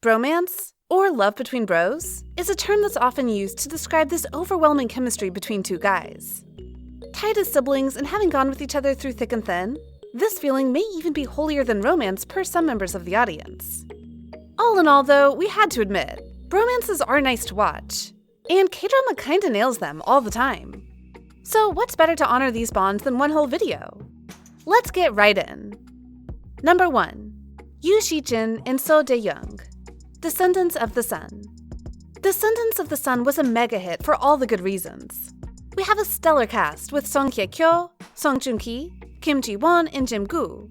Bromance, or love between bros, is a term that's often used to describe this overwhelming chemistry between two guys. Tied as siblings and having gone with each other through thick and thin, this feeling may even be holier than romance per some members of the audience. All in all though, we had to admit, bromances are nice to watch, and Kdrama kinda nails them all the time. So what's better to honor these bonds than one whole video? Let's get right in. Number 1. Yu Shijin and So Dae-young, Descendants of the Sun. Descendants of the Sun was a mega hit for all the good reasons. We have a stellar cast with Song Hye-kyo, Song Joong-ki, Kim Ji-won, and Jim Gu.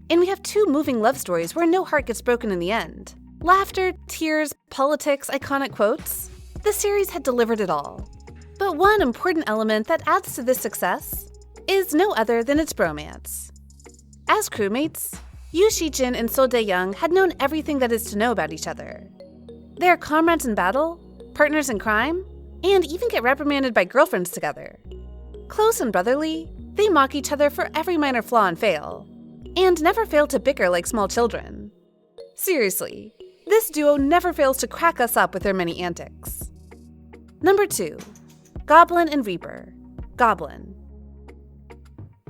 And we have 2 moving love stories where no heart gets broken in the end. Laughter, tears, politics, iconic quotes. The series had delivered it all. But one important element that adds to this success is no other than its bromance. As crewmates, Yu Shijin and So Dae-young had known everything that is to know about each other. They are comrades in battle, partners in crime, and even get reprimanded by girlfriends together. Close and brotherly, they mock each other for every minor flaw and fail, and never fail to bicker like small children. Seriously, this duo never fails to crack us up with their many antics. Number 2. Goblin and Reaper, Goblin.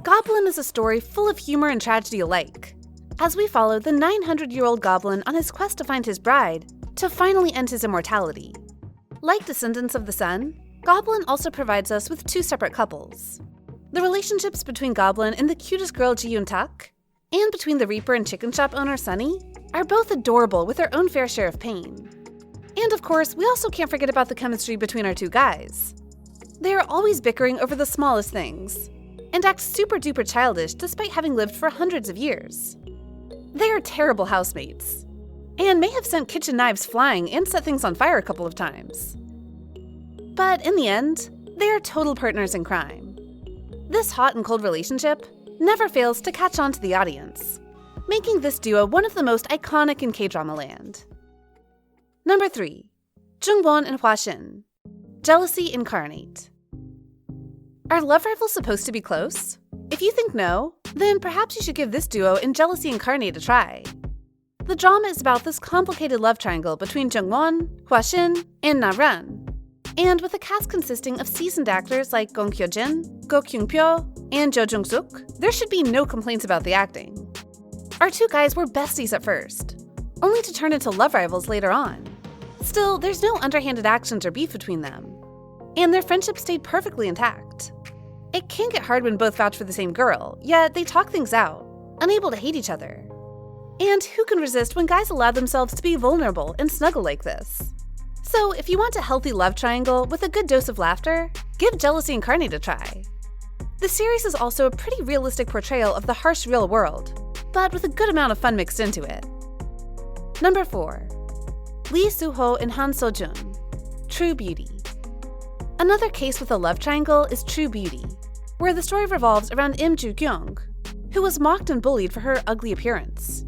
Goblin is a story full of humor and tragedy alike, as we follow the 900-year-old goblin on his quest to find his bride to finally end his immortality. Like Descendants of the Sun, Goblin also provides us with 2 separate couples. The relationships between Goblin and the cutest girl Ji-yoon Tak, and between the Reaper and chicken shop owner Sunny, are both adorable with their own fair share of pain. And of course, we also can't forget about the chemistry between our 2 guys. They are always bickering over the smallest things, and act super duper childish despite having lived for hundreds of years. They are terrible housemates, and may have sent kitchen knives flying and set things on fire a couple of times. But in the end, they are total partners in crime. This hot and cold relationship never fails to catch on to the audience, making this duo one of the most iconic in K-drama land. Number 3. Jung-won and Hwa-shin, Jealousy Incarnate. Are love rivals supposed to be close? If you think no, then perhaps you should give this duo in Jealousy Incarnate a try. The drama is about this complicated love triangle between Jung-won, Hwa-shin, and Na-ran. And with a cast consisting of seasoned actors like Gong Hyo-jin, Go Kyung-pyo, and Jo Jung-suk, there should be no complaints about the acting. Our 2 guys were besties at first, only to turn into love rivals later on. Still, there's no underhanded actions or beef between them, and their friendship stayed perfectly intact. It can get hard when both vouch for the same girl, yet they talk things out, unable to hate each other. And who can resist when guys allow themselves to be vulnerable and snuggle like this? So if you want a healthy love triangle with a good dose of laughter, give Jealousy Incarnate a try. The series is also a pretty realistic portrayal of the harsh real world, but with a good amount of fun mixed into it. Number 4. Lee Soo-ho and Han So-jun, True Beauty. Another case with a love triangle is True Beauty, where the story revolves around Im Joo-kyung, who was mocked and bullied for her ugly appearance.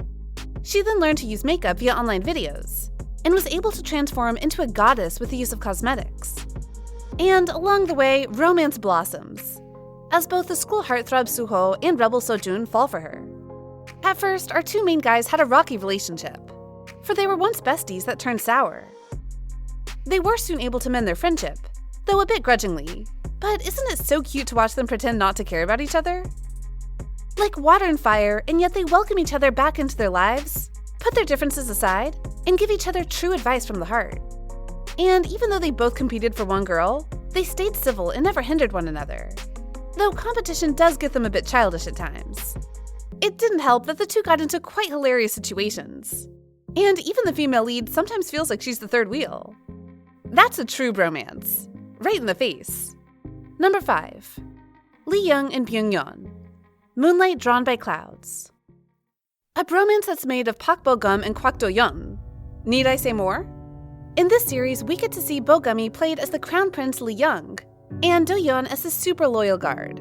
She then learned to use makeup via online videos, and was able to transform into a goddess with the use of cosmetics. And along the way, romance blossoms, as both the school heartthrob Soo-ho and rebel So-jun fall for her. At first, our 2 main guys had a rocky relationship, for they were once besties that turned sour. They were soon able to mend their friendship, though a bit grudgingly, but isn't it so cute to watch them pretend not to care about each other? Like water and fire, and yet they welcome each other back into their lives, put their differences aside, and give each other true advice from the heart. And even though they both competed for one girl, they stayed civil and never hindered one another, though competition does get them a bit childish at times. It didn't help that the 2 got into quite hilarious situations, and even the female lead sometimes feels like she's the third wheel. That's a true bromance, right in the face. Number 5. Lee Young and Byung-yeon, Moonlight Drawn by Clouds. A bromance that's made of Pak Bo-gum and Kwak Do-yeon. Need I say more? In this series, we get to see Bo-gummy played as the Crown Prince Lee Young, and Do-yeon as the super loyal guard.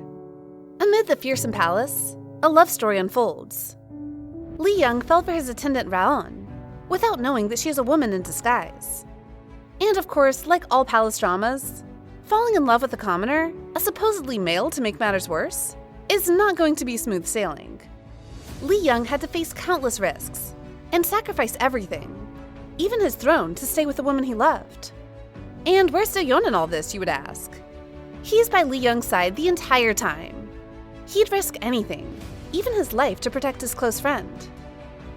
Amid the fearsome palace, a love story unfolds. Lee Young fell for his attendant Raon, without knowing that she is a woman in disguise. And of course, like all palace dramas, falling in love with a commoner, a supposedly male to make matters worse, is not going to be smooth sailing. Lee Young had to face countless risks and sacrifice everything, even his throne, to stay with the woman he loved. And where's Do-yeon in all this, you would ask? He's by Lee Young's side the entire time. He'd risk anything, even his life, to protect his close friend.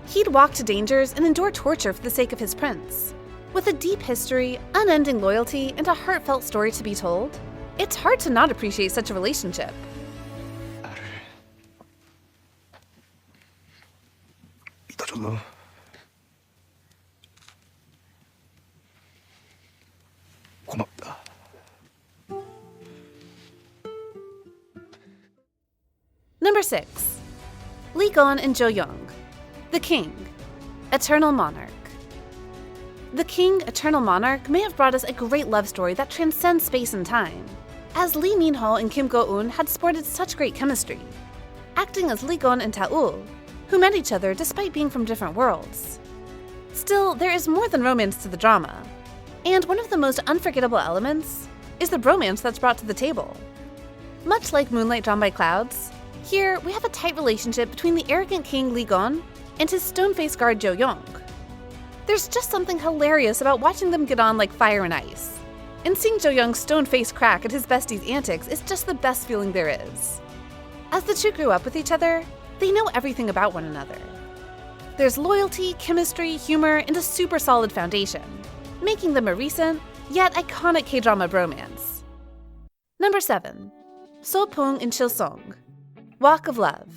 He'd walk to dangers and endure torture for the sake of his prince. With a deep history, unending loyalty, and a heartfelt story to be told, it's hard to not appreciate such a relationship. 나를 믿어줬노? 고맙다. Number 6. Lee Gon and Jo-young. The King, Eternal Monarch. The King, Eternal Monarch may have brought us a great love story that transcends space and time, as Lee Min-ho and Kim Go-eun had sported such great chemistry, acting as Lee Gon and Ta-ul, who met each other despite being from different worlds. Still, there is more than romance to the drama, and one of the most unforgettable elements is the bromance that's brought to the table. Much like Moonlight Drawn by Clouds, here we have a tight relationship between the arrogant king Lee Gon and his stone-faced guard Jo-young. There's just something hilarious about watching them get on like fire and ice, and seeing Jo-young's stone-face crack at his bestie's antics is just the best feeling there is. As the two grew up with each other, they know everything about one another. There's loyalty, chemistry, humor, and a super solid foundation, making them a recent, yet iconic K-drama bromance. Number 7. So-pung and Chil-sung, Walk of Love.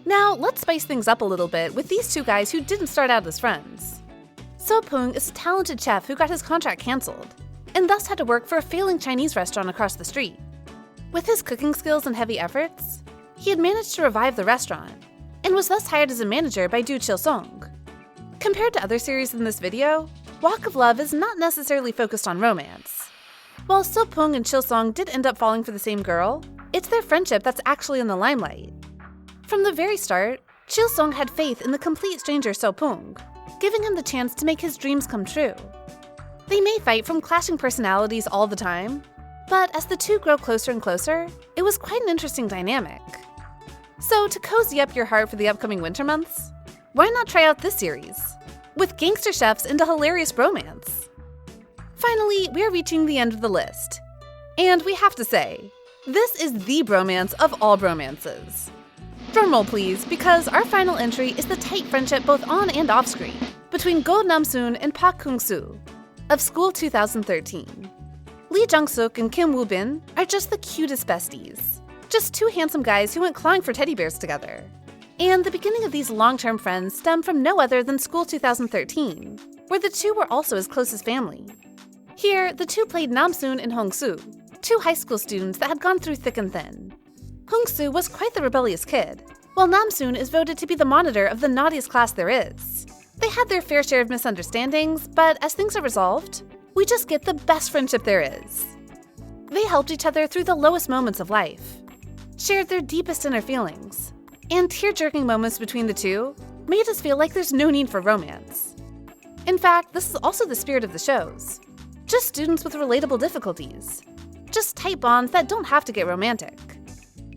Now, let's spice things up a little bit with these two guys who didn't start out as friends. So-pung is a talented chef who got his contract cancelled, and thus had to work for a failing Chinese restaurant across the street. With his cooking skills and heavy efforts, he had managed to revive the restaurant, and was thus hired as a manager by Do Chil-sung. Compared to other series in this video, Walk of Love is not necessarily focused on romance. While So-pung and Chil-sung did end up falling for the same girl, it's their friendship that's actually in the limelight. From the very start, Chil-sung had faith in the complete stranger So-pung, giving him the chance to make his dreams come true. They may fight from clashing personalities all the time, but as the two grow closer and closer, it was quite an interesting dynamic. So to cozy up your heart for the upcoming winter months, why not try out this series, with gangster chefs and a hilarious bromance? Finally, we are reaching the end of the list, and we have to say, this is the bromance of all bromances. Drumroll please, because our final entry is the tight friendship both on and off screen between Go Nam-soon and Park Kung-soo of School 2013. Lee Jung-suk and Kim Woo-bin are just the cutest besties, just two handsome guys who went clawing for teddy bears together. And the beginning of these long-term friends stem from no other than School 2013, where the two were also as close as family. Here, the two played Nam-soon and Hong-soo, two high school students that had gone through thick and thin. Hong-soo was quite the rebellious kid, while Nam-soon is voted to be the monitor of the naughtiest class there is. They had their fair share of misunderstandings, but as things are resolved, we just get the best friendship there is. They helped each other through the lowest moments of life, shared their deepest inner feelings, and tear-jerking moments between the two made us feel like there's no need for romance. In fact, this is also the spirit of the shows. Just students with relatable difficulties. Just tight bonds that don't have to get romantic.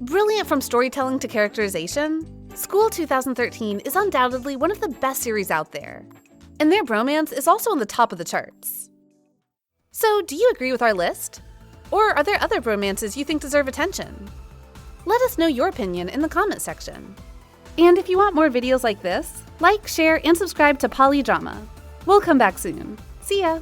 Brilliant from storytelling to characterization, School 2013 is undoubtedly one of the best series out there, and their bromance is also on the top of the charts. So, do you agree with our list? Or are there other bromances you think deserve attention? Let us know your opinion in the comment section. And if you want more videos like this, like, share, and subscribe to bbalidrama. We'll come back soon. See ya!